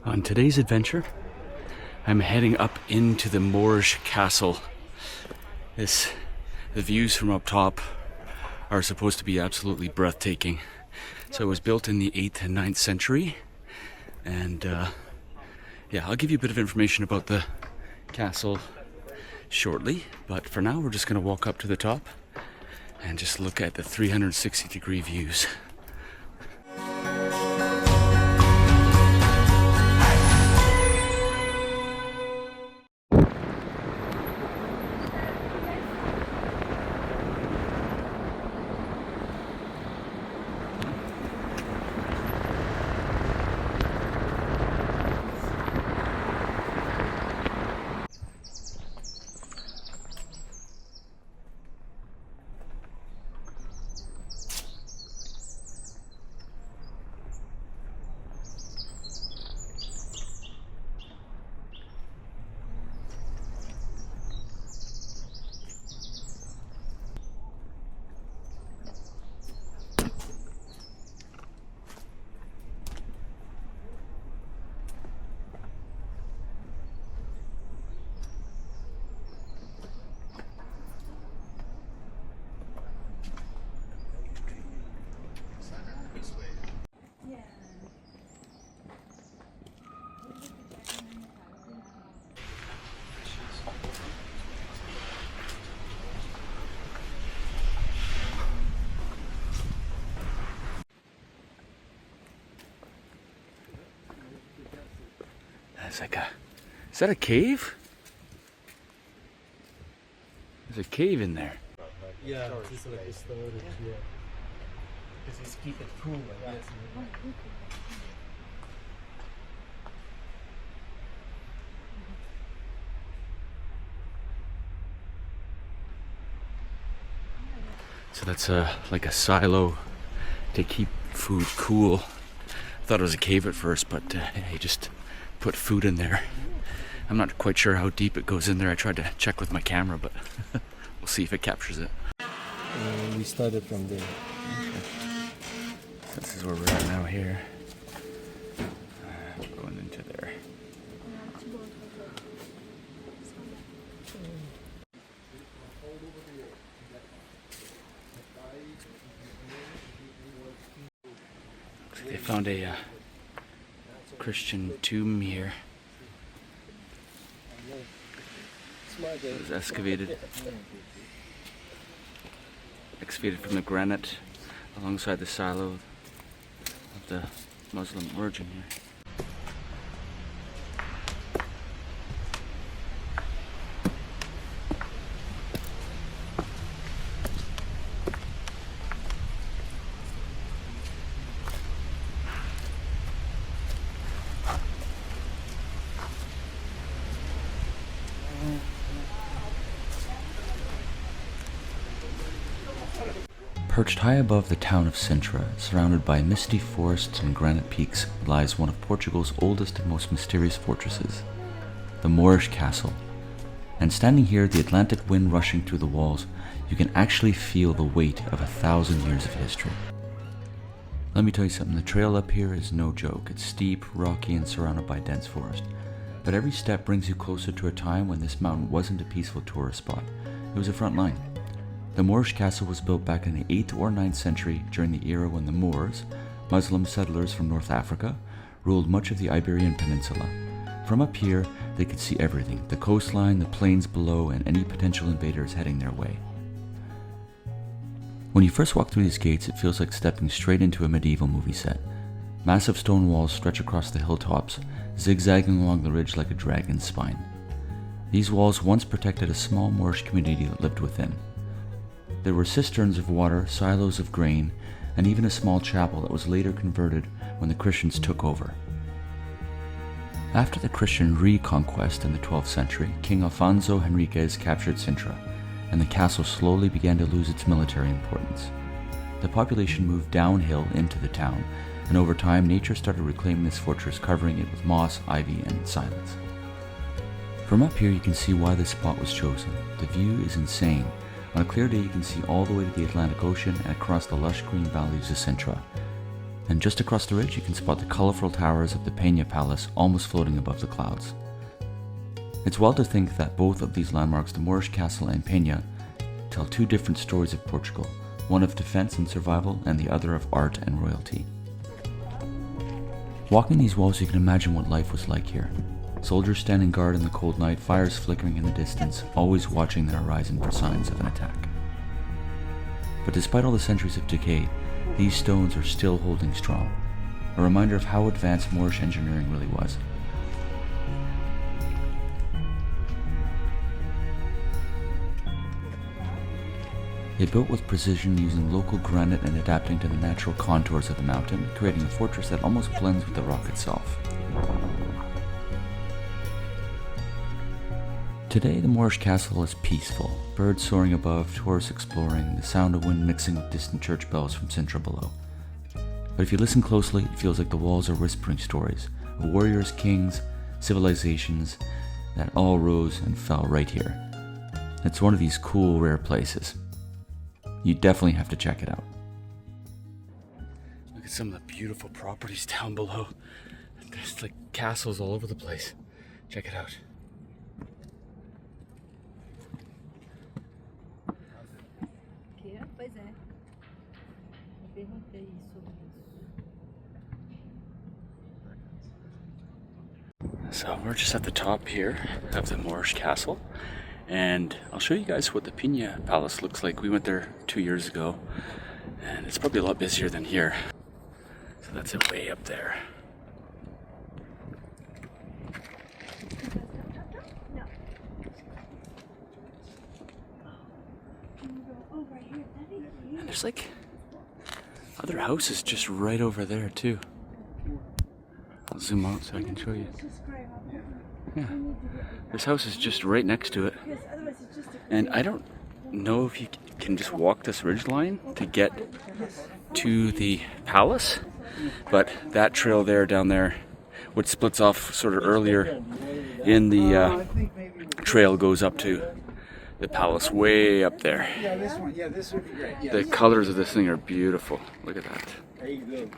On today's adventure, I'm heading up into the Moorish Castle. The views from up top are supposed to be absolutely breathtaking. So it was built in the 8th and 9th century. And yeah, I'll give you a bit of information about the castle shortly. But for now, we're just going to walk up to the top and just look at the 360-degree views. It's like is that a cave? There's a cave in there. Yeah, it's like a storage, yeah. Because it's keep it cool, I guess. So that's like a silo to keep food cool. I thought it was a cave at first, but he just put food in there. I'm not quite sure how deep it goes in there. I tried to check with my camera, but we'll see if it captures it. We started from there. Okay. This is where we're at now here. Going into there. Looks like they found a Christian tomb here. It was excavated from the granite alongside the silo of the Muslim origin here. Perched high above the town of Sintra, surrounded by misty forests and granite peaks, lies one of Portugal's oldest and most mysterious fortresses, the Moorish Castle. And standing here, the Atlantic wind rushing through the walls, you can actually feel the weight of 1,000 years of history. Let me tell you something, the trail up here is no joke. It's steep, rocky, and surrounded by dense forest. But every step brings you closer to a time when this mountain wasn't a peaceful tourist spot. It was a front line. The Moorish Castle was built back in the 8th or 9th century during the era when the Moors, Muslim settlers from North Africa, ruled much of the Iberian Peninsula. From up here, they could see everything, the coastline, the plains below, and any potential invaders heading their way. When you first walk through these gates, it feels like stepping straight into a medieval movie set. Massive stone walls stretch across the hilltops, zigzagging along the ridge like a dragon's spine. These walls once protected a small Moorish community that lived within. There were cisterns of water, silos of grain, and even a small chapel that was later converted when the Christians took over. After the Christian reconquest in the 12th century, King Alfonso Henriquez captured Sintra, and the castle slowly began to lose its military importance. The population moved downhill into the town, and over time nature started reclaiming this fortress, covering it with moss, ivy, and silence. From up here you can see why this spot was chosen. The view is insane. On a clear day you can see all the way to the Atlantic Ocean and across the lush green valleys of Sintra. And just across the ridge you can spot the colourful towers of the Peña Palace almost floating above the clouds. It's wild to think that both of these landmarks, the Moorish Castle and Peña, tell two different stories of Portugal, one of defence and survival and the other of art and royalty. Walking these walls you can imagine what life was like here. Soldiers standing guard in the cold night, fires flickering in the distance, always watching the horizon for signs of an attack. But despite all the centuries of decay, these stones are still holding strong, a reminder of how advanced Moorish engineering really was. They built with precision using local granite and adapting to the natural contours of the mountain, creating a fortress that almost blends with the rock itself. Today, the Moorish Castle is peaceful, birds soaring above, tourists exploring, the sound of wind mixing with distant church bells from Sintra below. But if you listen closely, it feels like the walls are whispering stories of warriors, kings, civilizations that all rose and fell right here. It's one of these cool, rare places. You definitely have to check it out. Look at some of the beautiful properties down below. There's like castles all over the place. Check it out. So we're just at the top here of the Moorish Castle, and I'll show you guys what the Peña Palace looks like. We went there 2 years ago, and it's probably a lot busier than here. So that's it way up there. And there's like other houses just right over there too. I'll zoom out so I can show you. Yeah, this house is just right next to it. And I don't know if you can just walk this ridgeline to get to the palace, but that trail there down there, which splits off sort of earlier in the trail, goes up to the palace way up there. Yeah, this one. Yeah, this would be great. Yeah, The colors of this thing are beautiful. Look at that. there you go.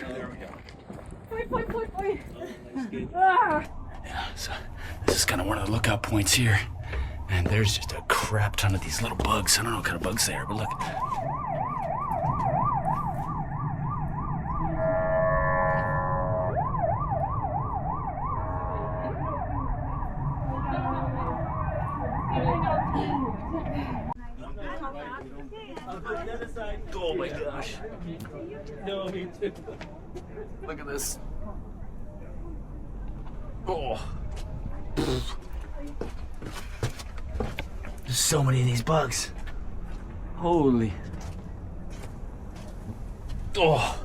There we go. Yeah, so this is kind of one of the lookout points here. And there's just a crap ton of these little bugs. I don't know what kind of bugs they are, but look. Oh my gosh. No, me too. Look at this. Oh. There's so many of these bugs. Holy. Oh.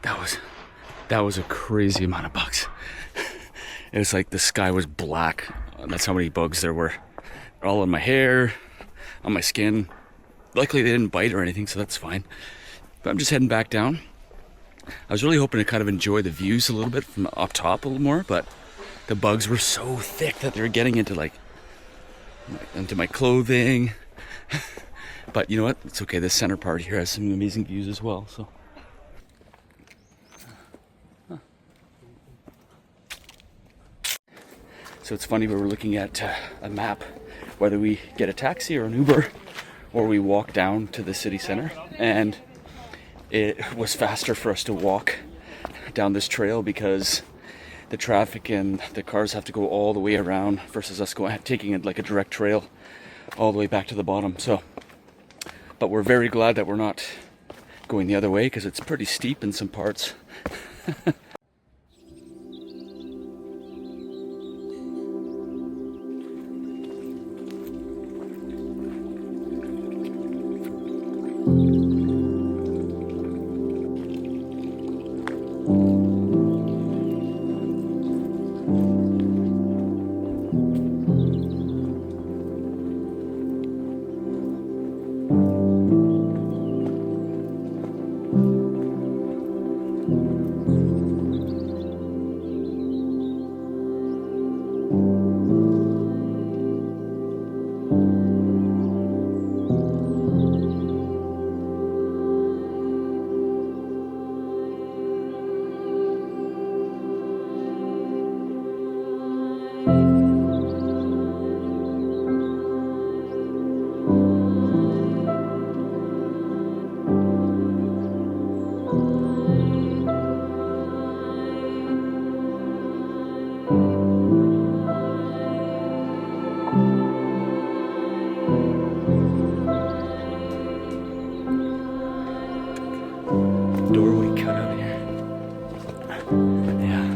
That was a crazy amount of bugs. It was like the sky was black. That's how many bugs there were. All in my hair, on my skin. Luckily they didn't bite or anything, so that's fine. But I'm just heading back down. I was really hoping to kind of enjoy the views a little bit from up top a little more, but the bugs were so thick that they were getting into my clothing. But you know what? It's okay. This center part here has some amazing views as well. So. So it's funny, we were looking at a map, whether we get a taxi or an Uber, or we walk down to the city center, and it was faster for us to walk down this trail because the traffic and the cars have to go all the way around versus us taking it like a direct trail all the way back to the bottom. So, but we're very glad that we're not going the other way because it's pretty steep in some parts. Doorway cut out here. Yeah.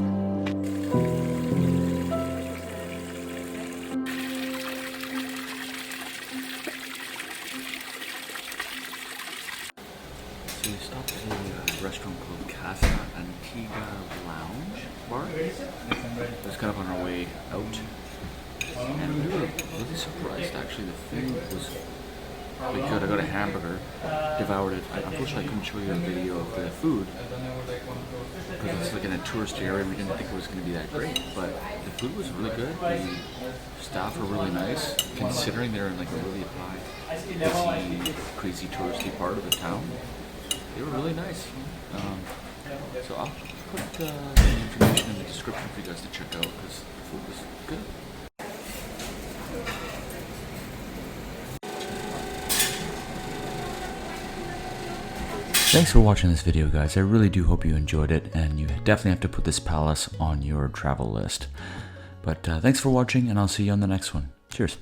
So we stopped at a restaurant called Casa, Antiga Lounge Bar. It was kind of on our way out. And we were really surprised actually. The food was really good. I got a hamburger, devoured it. Unfortunately I couldn't show you a video of the food because it's like in a tourist area. We didn't think it was going to be that great, but the food was really good. The staff were really nice, considering they're in like a really high, busy, crazy touristy part of the town. They were really nice. So I'll put the information in the description for you guys to check out because the food was good. Thanks for watching this video, guys. I really do hope you enjoyed it, and you definitely have to put this palace on your travel list. But thanks for watching, and I'll see you on the next one. Cheers.